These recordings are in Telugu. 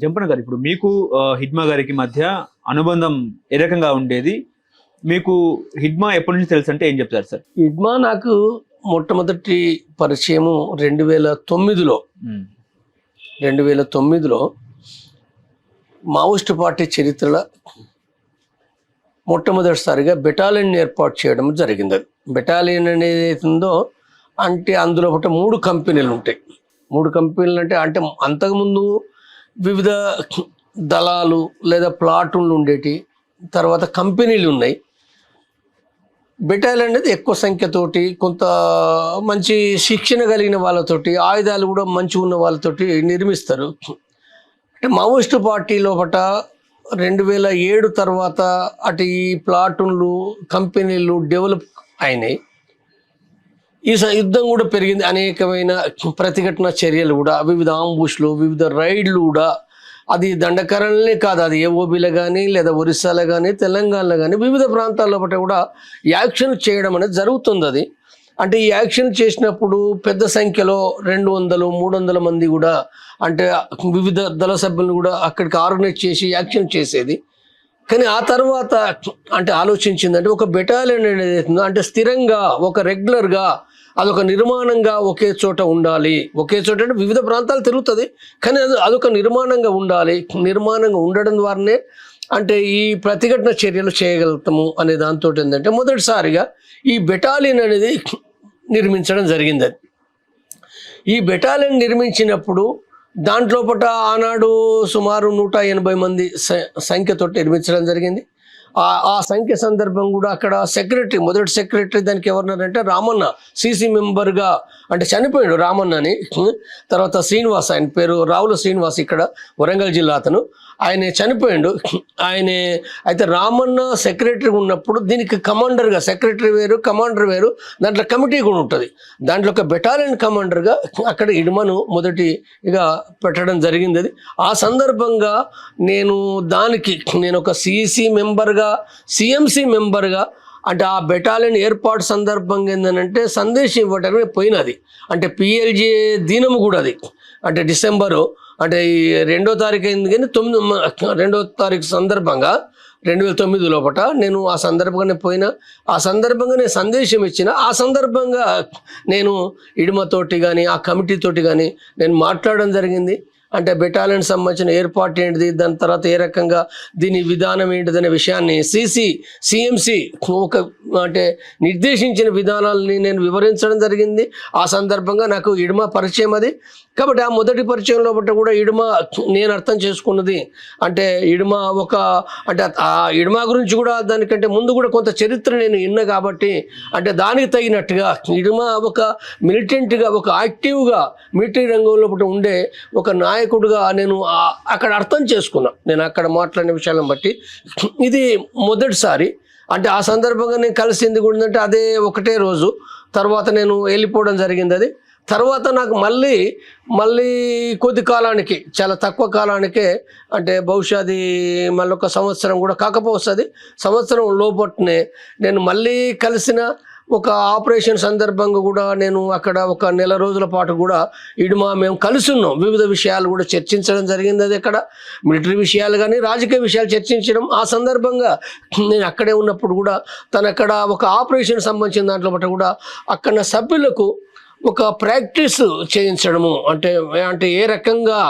జంపన్న గారు, ఇప్పుడు మీకు హిడ్మా గారికి మధ్య అనుబంధం ఏ రకంగా ఉండేది? మీకు హిడ్మా ఎప్పటి నుంచి తెలుసు అంటే ఏం చెప్తారు సార్? హిడ్మా నాకు మొట్టమొదటి పరిచయము 2009లో 2009లో మావోయిస్టు పార్టీ చరిత్రలో మొట్టమొదటిసారిగా బెటాలియన్ ఏర్పాటు చేయడం జరిగింది. అది బెటాలియన్ అనేది ఏతుందో అంటే అందులో ఒకటి 3 కంపెనీలు ఉంటాయి. 3 కంపెనీలు అంటే అంతకుముందు వివిధ దళాలు లేదా ప్లాటూన్లు ఉండేటి, తర్వాత కంపెనీలు ఉన్నాయి. బెటాలియన్ అనేది ఎక్కువ సంఖ్యతోటి కొంత మంచి శిక్షణ కలిగిన వాళ్ళతోటి, ఆయుధాలు కూడా మంచిగా ఉన్న వాళ్ళతోటి నిర్మిస్తారు. అంటే మావోయిస్టు పార్టీ లోపల 2007 తర్వాత అటు ఈ ప్లాటూన్లు కంపెనీలు డెవలప్ అయినాయి. ఈ యుద్ధం కూడా పెరిగింది. అనేకమైన ప్రతిఘటన చర్యలు కూడా, వివిధ ఆంబుష్లు, వివిధ రైడ్లు కూడా, అది దండకరణలే కాదు, అది ఏఓబీలో కానీ లేదా ఒరిస్సాలో కానీ తెలంగాణలో కానీ వివిధ ప్రాంతాల్లో కూడా యాక్షన్ చేయడం అనేది జరుగుతుంది. అది అంటే ఈ యాక్షన్ చేసినప్పుడు పెద్ద సంఖ్యలో 200-300 మంది కూడా అంటే వివిధ దళ సభ్యులను కూడా అక్కడికి ఆర్గనైజ్ చేసి యాక్షన్ చేసేది. కానీ ఆ తర్వాత అంటే ఆలోచించిందంటే ఒక బెటాలియన్ అనేది అంటే స్థిరంగా ఒక రెగ్యులర్గా అదొక నిర్మాణంగా ఒకే చోట ఉండాలి. ఒకే చోట అంటే వివిధ ప్రాంతాలు తిరుగుతుంది, కానీ అదొక నిర్మాణంగా ఉండాలి. నిర్మాణంగా ఉండడం ద్వారానే అంటే ఈ ప్రతిఘటన చర్యలు చేయగలుగుతాము అనే దాంతో ఏంటంటే మొదటిసారిగా ఈ బెటాలియన్ అనేది నిర్మించడం జరిగింది. అది ఈ బెటాలియన్ నిర్మించినప్పుడు దాంట్లో ఆనాడు సుమారు 180 మంది సంఖ్యతో నిర్మించడం జరిగింది. ఆ సంఖ్య సందర్భం కూడా అక్కడ సెక్రటరీ, మొదటి సెక్రటరీ దానికి ఎవరున్నారంటే రామన్న, సిసి మెంబర్గా అంటే చనిపోయాడు రామన్న అని. తర్వాత శ్రీనివాస్, ఆయన పేరు రావుల శ్రీనివాస్, ఇక్కడ వరంగల్ జిల్లా అతను, ఆయన చనిపోయాడు. ఆయనే అయితే రామన్న సెక్రటరీ ఉన్నప్పుడు దీనికి కమాండర్గా, సెక్రటరీ వేరు కమాండర్ వేరు, దాంట్లో కమిటీ కూడా ఉంటుంది. దాంట్లో ఒక బెటాలియన్ కమాండర్గా అక్కడ హిడ్మాను మొదటిగా పెట్టడం జరిగింది. అది ఆ సందర్భంగా నేను ఒక సిసి మెంబర్గా, సిఎంసి మెంబర్గా అంటే ఆ బెటాలియన్ ఏర్పాటు సందర్భంగా ఏంటంటే సందేశం ఇవ్వడానికి పోయినది. అంటే పిఎల్జే దినము కూడా అది అంటే డిసెంబరు అంటే ఈ 2వ తారీఖు అయింది, కానీ 2వ తారీఖు సందర్భంగా 2009 లోపల నేను ఆ సందర్భంగానే పోయినా. ఆ సందర్భంగా నేను సందేశం ఇచ్చిన. ఆ సందర్భంగా నేను హిడ్మాతోటి కానీ ఆ కమిటీతోటి కానీ నేను మాట్లాడడం జరిగింది. అంటే బెటాలియన్ సంబంధించిన ఏర్పాటు ఏంటిది, దాని తర్వాత ఏ రకంగా దీని విధానం ఏంటిదనే విషయాన్ని సిఎంసి ఒక అంటే నిర్దేశించిన విధానాలని నేను వివరించడం జరిగింది. ఆ సందర్భంగా నాకు హిడ్మా పరిచయం అది. కాబట్టి ఆ మొదటి పరిచయంలో కూడా హిడ్మా నేను అర్థం చేసుకున్నది అంటే హిడ్మా అంటే ఆ హిడ్మా గురించి కూడా దానికంటే ముందు కూడా కొంత చరిత్ర నేను విన్నా కాబట్టి అంటే దానికి తగినట్టుగా హిడ్మా ఒక మిలిటెంట్గా, ఒక యాక్టివ్గా మిలిటరీ రంగంలో ఉండే ఒక నాయకుడిగా నేను అక్కడ అర్థం చేసుకున్నా. నేను అక్కడ మాట్లాడిన విషయాలను బట్టి ఇది మొదటిసారి అంటే ఆ సందర్భంగా నేను కలిసింది కూడా అంటే అదే ఒకటే రోజు తర్వాత నేను వెళ్ళిపోవడం జరిగింది. అది తర్వాత నాకు మళ్ళీ కొద్ది కాలానికి, చాలా తక్కువ కాలానికే అంటే బహుశా అది మళ్ళీ ఒక సంవత్సరం కూడా కాకపోతుంది, సంవత్సరం లోపట్నే నేను మళ్ళీ కలిసిన ఒక ఆపరేషన్ సందర్భంగా కూడా నేను అక్కడ ఒక నెల రోజుల పాటు కూడా హిడ్మా మేము కలిసి ఉన్నాం. వివిధ విషయాలు కూడా చర్చించడం జరిగింది. అది అక్కడ మిలిటరీ విషయాలు కానీ రాజకీయ విషయాలు చర్చించడం. ఆ సందర్భంగా నేను అక్కడే ఉన్నప్పుడు కూడా అక్కడ ఒక ఆపరేషన్ సంబంధించిన దాంట్లో బట్టి కూడా అక్కడ సభ్యులకు ఒక ప్రాక్టీస్ చేయించడము అంటే ఏ రకంగా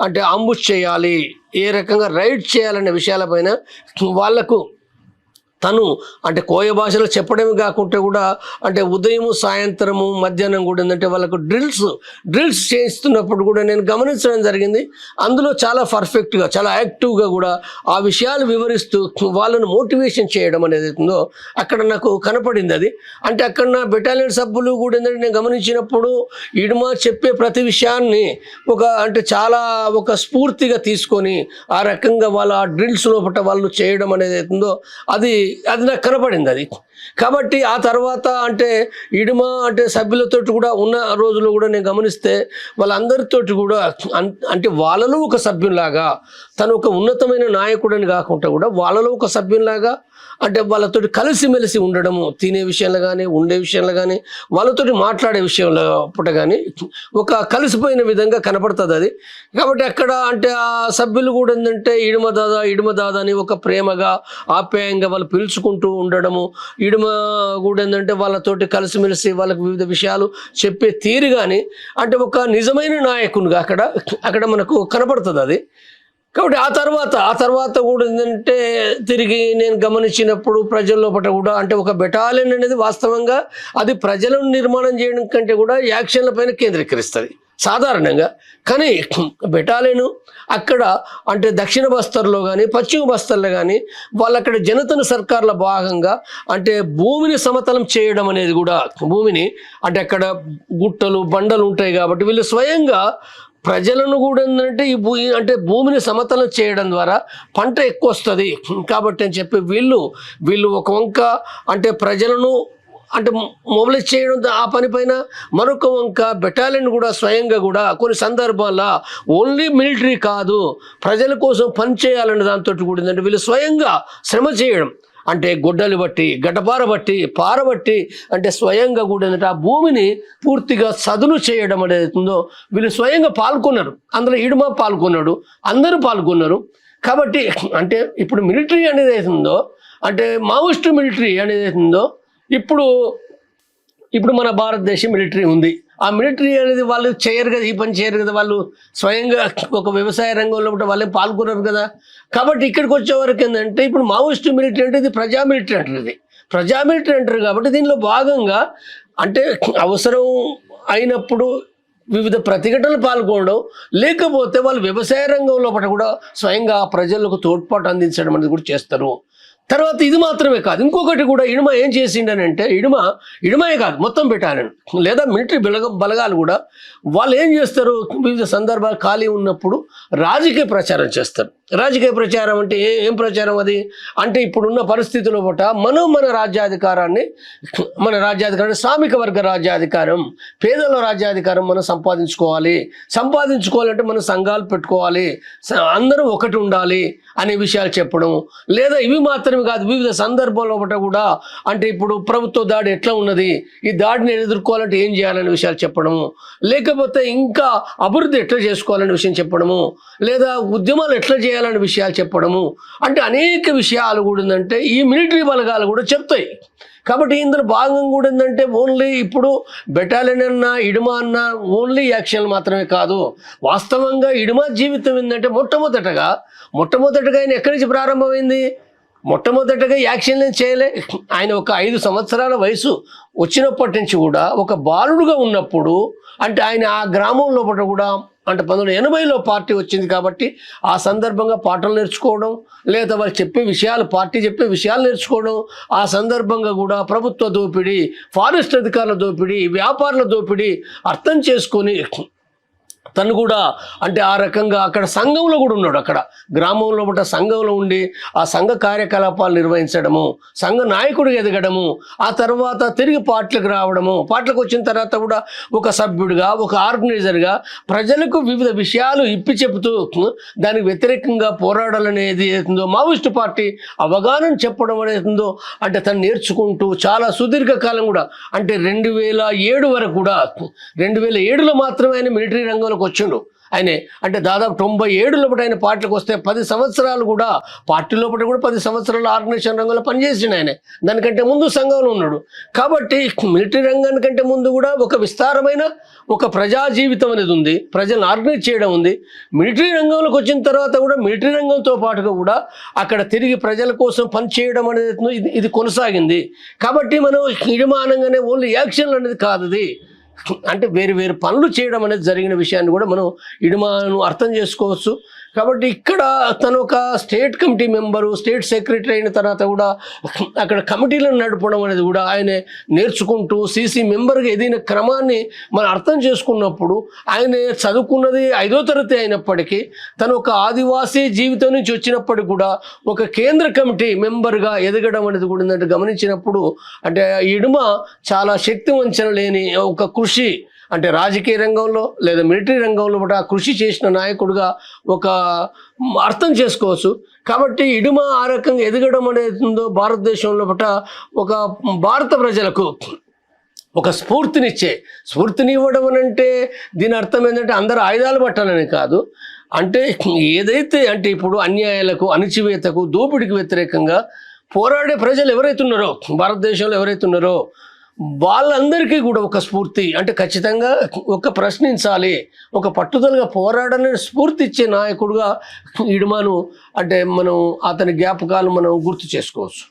అంటే అంబుష్ చేయాలి, ఏ రకంగా రైడ్ చేయాలనే విషయాలపైన వాళ్లకు తను అంటే కోయ భాషలో చెప్పడమే కాకుండా కూడా అంటే ఉదయం సాయంత్రము మధ్యాహ్నం కూడా ఏంటంటే వాళ్ళకు డ్రిల్స్ చేస్తున్నప్పుడు కూడా నేను గమనించడం జరిగింది. అందులో చాలా పర్ఫెక్ట్గా, చాలా యాక్టివ్గా కూడా ఆ విషయాలు వివరిస్తూ వాళ్ళను మోటివేషన్ చేయడం అనేది ఉందో అక్కడ నాకు కనపడింది. అది అంటే అక్కడ నా బెటాలియన్ సభ్యులు కూడా ఏంటంటే నేను గమనించినప్పుడు హిడ్మా చెప్పే ప్రతి విషయాన్ని అంటే చాలా ఒక స్ఫూర్తిగా తీసుకొని ఆ రకంగా వాళ్ళ డ్రిల్స్ లోపల వాళ్ళు చేయడం అనేది ఉందో అది నాకు కనపడింది. అది కాబట్టి ఆ తర్వాత అంటే హిడ్మా అంటే సభ్యులతో కూడా ఉన్న రోజుల్లో కూడా నేను గమనిస్తే వాళ్ళందరితోటి కూడా అంటే వాళ్ళలో ఒక సభ్యులాగా, తను ఒక ఉన్నతమైన నాయకుడని కాకుండా కూడా వాళ్ళలో ఒక సభ్యులాగా అంటే వాళ్ళతోటి కలిసిమెలిసి ఉండడము, తినే విషయంలో కానీ, ఉండే విషయంలో కానీ, వాళ్ళతోటి మాట్లాడే విషయంలో పూట కానీ ఒక కలిసిపోయిన విధంగా కనపడుతుంది అది. కాబట్టి అక్కడ అంటే ఆ సభ్యులు కూడా ఏంటంటే ఇడుమ దాదా అని ఒక ప్రేమగా ఆప్యాయంగా వాళ్ళు పిలుచుకుంటూ ఉండడము, ఇడుమ కూడా ఏంటంటే వాళ్ళతోటి కలిసిమెలిసి వాళ్ళకి వివిధ విషయాలు చెప్పే తీరు కానీ అంటే ఒక నిజమైన నాయకునిగా అక్కడ మనకు కనపడుతుంది అది. కాబట్టి ఆ తర్వాత కూడా ఏంటంటే తిరిగి నేను గమనించినప్పుడు ప్రజల్లో పట్ల కూడా అంటే ఒక బెటాలియన్ అనేది వాస్తవంగా అది ప్రజలను నిర్మాణం చేయడం కంటే కూడా యాక్షన్ల పైన కేంద్రీకరిస్తుంది సాధారణంగా. కానీ బెటాలియన్ అక్కడ అంటే దక్షిణ బస్తర్లో కానీ పశ్చిమ బస్తర్లో కానీ వాళ్ళు అక్కడ జనతన సర్కార్ల భాగంగా అంటే భూమిని సమతలం చేయడం అనేది కూడా, భూమిని అంటే అక్కడ గుట్టలు బండలు ఉంటాయి కాబట్టి వీళ్ళు స్వయంగా ప్రజలను కూడా ఏంటంటే అంటే భూమిని సమతలం చేయడం ద్వారా పంట ఎక్కువ వస్తుంది కాబట్టి అని చెప్పి వీళ్ళు ఒక వంక అంటే ప్రజలను అంటే మొబిలైజ్ చేయడం ఆ పని పైన, మరొక వంక బెటాలియన్ కూడా స్వయంగా కూడా కొన్ని సందర్భాల్లో ఓన్లీ మిలిటరీ కాదు ప్రజల కోసం పని చేయాలనే దాంతో కూడా ఏంటంటే వీళ్ళు స్వయంగా శ్రమ చేయడం అంటే గొడ్డలు బట్టి గడ్డపార బట్టి పారబట్టి అంటే స్వయంగా కూడా ఏంటంటే ఆ భూమిని పూర్తిగా చదును చేయడం అనేది ఉందో వీళ్ళు స్వయంగా పాల్గొన్నారు. అందులో ఇడుమ పాల్గొన్నాడు, అందరూ పాల్గొన్నారు. కాబట్టి అంటే ఇప్పుడు మిలిటరీ అనేది అవుతుందో అంటే మావోయిస్ట్ మిలిటరీ అనేది అవుతుందో ఇప్పుడు మన భారతదేశం మిలిటరీ ఉంది. ఆ మిలిటరీ అనేది వాళ్ళు చేయరు కదా, ఈ పని చేయరు కదా, వాళ్ళు స్వయంగా ఒక వ్యవసాయ రంగంలో వాళ్ళే పాల్గొన్నారు కదా. కాబట్టి ఇక్కడికి వచ్చే వరకు ఏంటంటే ఇప్పుడు మావోయిస్ట్ మిలిటరీ అంటే ఇది ప్రజా మిలిటరీ అంటారు, ఇది ప్రజా మిలిటరీ అంటారు. కాబట్టి దీనిలో భాగంగా అంటే అవసరం అయినప్పుడు వివిధ ప్రతిఘటనలు పాల్గొనడం, లేకపోతే వాళ్ళు వ్యవసాయ రంగంలో కూడా స్వయంగా ప్రజలకు తోడ్పాటు అందించడం అనేది కూడా చేస్తారు. తర్వాత ఇది మాత్రమే కాదు, ఇంకొకటి కూడా ఇడుమ ఏం చేసిండనంటే ఇడుమయే కాదు మొత్తం బెటాలియన్ లేదా మిలిటరీ బలగాలు కూడా వాళ్ళు ఏం చేస్తారు, వివిధ సందర్భాలు ఖాళీ ఉన్నప్పుడు రాజకీయ ప్రచారం చేస్తారు. రాజకీయ ప్రచారం అంటే ఏం ప్రచారం అది అంటే ఇప్పుడున్న పరిస్థితుల్లో మన రాజ్యాధికారాన్ని శ్రామిక వర్గ రాజ్యాధికారం, పేదల రాజ్యాధికారం మనం సంపాదించుకోవాలంటే మనం సంఘాలు పెట్టుకోవాలి, అందరూ ఒకటి ఉండాలి అనే విషయాలు చెప్పడం. లేదా ఇవి మాత్రమే కాదు, వివిధ సందర్భాల్లో కూడా అంటే ఇప్పుడు ప్రభుత్వ దాడి ఎట్లా ఉన్నది, ఈ దాడిని ఎదుర్కోవాలంటే ఏం చేయాలనే విషయాలు చెప్పడము, లేకపోతే ఇంకా అభివృద్ధి ఎట్లా చేసుకోవాలనే విషయం చెప్పడము, లేదా ఉద్యమాలు ఎట్లా చేయాలనే విషయాలు చెప్పడము, అంటే అనేక విషయాలు కూడా ఏంటంటే ఈ మిలిటరీ బలగాలు కూడా చెప్తాయి. కాబట్టి ఇందులో భాగం కూడా ఏంటంటే ఓన్లీ ఇప్పుడు బెటాలియన్ అన్నా ఇడుమ అన్నా ఓన్లీ యాక్షన్ మాత్రమే కాదు. వాస్తవంగా ఇడుమ జీవితం ఏంటంటే మొట్టమొదటగా ఆయన ఎక్కడి నుంచి ప్రారంభమైంది, మొట్టమొదటగా యాక్షన్ చేయలే. ఆయన ఒక 5 సంవత్సరాల వయసు వచ్చినప్పటి నుంచి కూడా ఒక బాలుడుగా ఉన్నప్పుడు అంటే ఆయన ఆ గ్రామంలో కూడా అంటే 1980లో పార్టీ వచ్చింది కాబట్టి ఆ సందర్భంగా పాటలు నేర్చుకోవడం, లేదా వాళ్ళు పార్టీ చెప్పే విషయాలు నేర్చుకోవడం, ఆ సందర్భంగా కూడా ప్రభుత్వ దోపిడీ, ఫారెస్ట్ అధికారుల దోపిడీ, వ్యాపారుల దోపిడీ అర్థం చేసుకొని తను కూడా అంటే ఆ రకంగా అక్కడ సంఘంలో కూడా ఉన్నాడు. అక్కడ గ్రామంలో సంఘంలో ఉండి ఆ సంఘ కార్యకలాపాలు నిర్వహించడము, సంఘ నాయకుడిగా ఎదగడము, ఆ తర్వాత తిరిగి పార్టీలకు రావడము, పార్టీలకు వచ్చిన తర్వాత కూడా ఒక సభ్యుడిగా ఒక ఆర్గనైజర్గా ప్రజలకు వివిధ విషయాలు ఇప్పి చెబుతూ దానికి వ్యతిరేకంగా పోరాడాలనేది ఏదో మావోయిస్ట్ పార్టీ అవగాహన చెప్పడం అనేది అంటే తను నేర్చుకుంటూ చాలా సుదీర్ఘకాలం కూడా అంటే 2007 వరకు కూడా 2007లో మాత్రమే ఆయన మిలిటరీ రంగంలో వచ్చిండు. ఆయనే అంటే దాదాపు 97 లోపల ఆయన పార్టీలకు వస్తే 10 సంవత్సరాలు కూడా పార్టీ లోపల కూడా 10 సంవత్సరాలు ఆర్గనైజేషన్ రంగంలో పనిచేసిండు. ఆయన దానికంటే ముందు సంఘంలో ఉన్నాడు. కాబట్టి మిలిటరీ రంగానికంటే ముందు కూడా ఒక విస్తారమైన ఒక ప్రజా జీవితం అనేది ఉంది, ప్రజలను ఆర్గనైజ్ చేయడం ఉంది. మిలిటరీ రంగంలోకి వచ్చిన తర్వాత కూడా మిలిటరీ రంగంతో పాటుగా కూడా అక్కడ తిరిగి ప్రజల కోసం పనిచేయడం అనేది ఇది కొనసాగింది. కాబట్టి మనం ఇడిమానంగానే ఓన్లీ యాక్షన్లు అనేది కాదు, ఇది అంటే వేరు పనులు చేయడం అనేది జరిగిన విషయాన్ని కూడా మనం ఇడుమను అర్థం చేసుకోవచ్చు. కాబట్టి ఇక్కడ తను ఒక state committee member, state secretary అయిన తర్వాత కూడా అక్కడ కమిటీలను నడపడం అనేది కూడా ఆయన నేర్చుకుంటూ సీసీ మెంబర్గా ఎదిగిన క్రమాన్ని మనం అర్థం చేసుకున్నప్పుడు ఆయన చదువుకున్నది 5వ తరగతి అయినప్పటికీ తను ఒక ఆదివాసీ జీవితం నుంచి వచ్చినప్పటికీ కూడా ఒక కేంద్ర కమిటీ మెంబర్గా ఎదగడం అనేది కూడా ఏంటంటే గమనించినప్పుడు అంటే ఇడుమ చాలా శక్తి వంచన లేని ఒక కృషి అంటే రాజకీయ రంగంలో లేదా మిలిటరీ రంగంలో కూడా కృషి చేసిన నాయకుడిగా ఒక అర్థం చేసుకోవచ్చు. కాబట్టి ఇడుమ ఆ రకంగా ఎదగడం అనేది ఉందో భారతదేశంలో పట ఒక భారత ప్రజలకు ఒక స్ఫూర్తిని ఇవ్వడం అని అంటే దీని అర్థం ఏంటంటే అందరు ఆయుధాలు పట్టాలని కాదు. అంటే ఏదైతే అంటే ఇప్పుడు అన్యాయాలకు, అణచివేతకు, దోపిడికి వ్యతిరేకంగా పోరాడే ప్రజలు ఎవరైతే ఉన్నారో, భారతదేశంలో ఎవరైతే ఉన్నారో వాళ్ళందరికీ కూడా ఒక స్ఫూర్తి, అంటే ఖచ్చితంగా ఒక ప్రశ్నించాలి, ఒక పట్టుదలగా పోరాడని స్ఫూర్తి ఇచ్చే నాయకుడుగా ఇడుమను అంటే మనం అతని జ్ఞాపకాలు మనం గుర్తు చేసుకోవచ్చు.